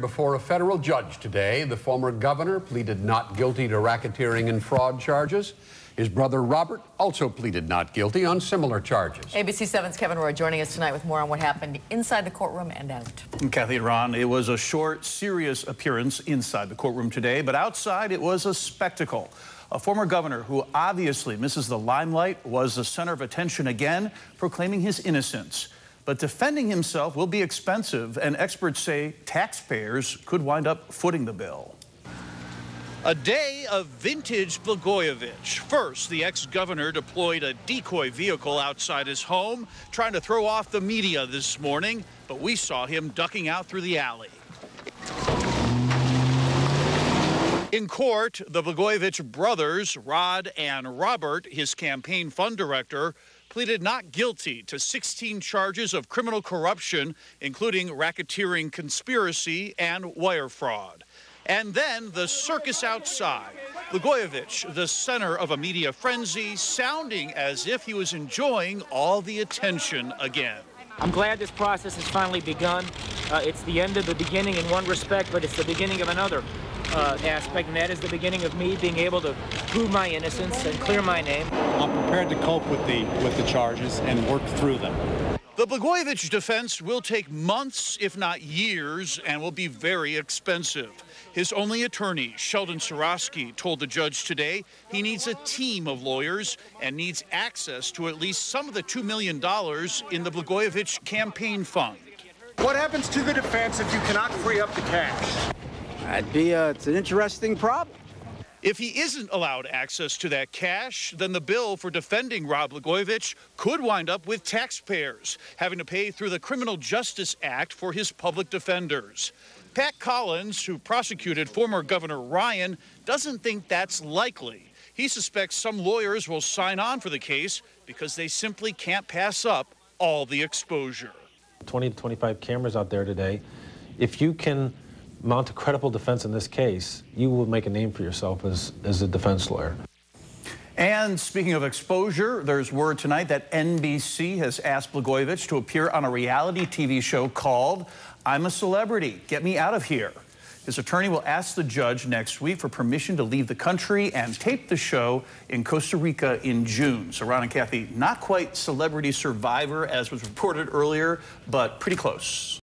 before a federal judge today. The former governor pleaded not guilty to racketeering and fraud charges. His brother Robert also pleaded not guilty on similar charges. ABC 7's Kevin Roy joining us tonight with more on what happened inside the courtroom and out. Kathy and Ron, it was a short, serious appearance inside the courtroom today, but outside it was a spectacle. A former governor who obviously misses the limelight was the center of attention again, proclaiming his innocence. But defending himself will be expensive, and experts say taxpayers could wind up footing the bill. A day of vintage Blagojevich. First, the ex-governor deployed a decoy vehicle outside his home, trying to throw off the media this morning, but we saw him ducking out through the alley. In court, the Blagojevich brothers, Rod and Robert, his campaign fund director, pleaded not guilty to 16 charges of criminal corruption, including racketeering conspiracy and wire fraud. And then the circus outside. Blagojevich, the center of a media frenzy, sounding as if he was enjoying all the attention again. I'm glad this process has finally begun. It's the end of the beginning in one respect, but it's the beginning of another aspect, and that is the beginning of me being able to prove my innocence and clear my name. I'm prepared to cope with the charges and work through them. The Blagojevich defense will take months, if not years, and will be very expensive. His only attorney, Sheldon Sarosky, told the judge today he needs a team of lawyers and needs access to at least some of the $2 million in the Blagojevich campaign fund. What happens to the defense if you cannot free up the cash? It's an interesting problem. If he isn't allowed access to that cash, then the bill for defending Rod Blagojevich could wind up with taxpayers having to pay through the Criminal Justice Act for his public defenders. Pat Collins, who prosecuted former Governor Ryan, doesn't think that's likely. He suspects some lawyers will sign on for the case because they simply can't pass up all the exposure. 20 to 25 cameras out there today. If you can mount a credible defense in this case, you will make a name for yourself as a defense lawyer. And speaking of exposure, there's word tonight that NBC has asked Blagojevich to appear on a reality TV show called I'm a Celebrity, Get Me Out of Here. His attorney will ask the judge next week for permission to leave the country and tape the show in Costa Rica in June. So Ron and Kathy, not quite Celebrity Survivor as was reported earlier, but pretty close.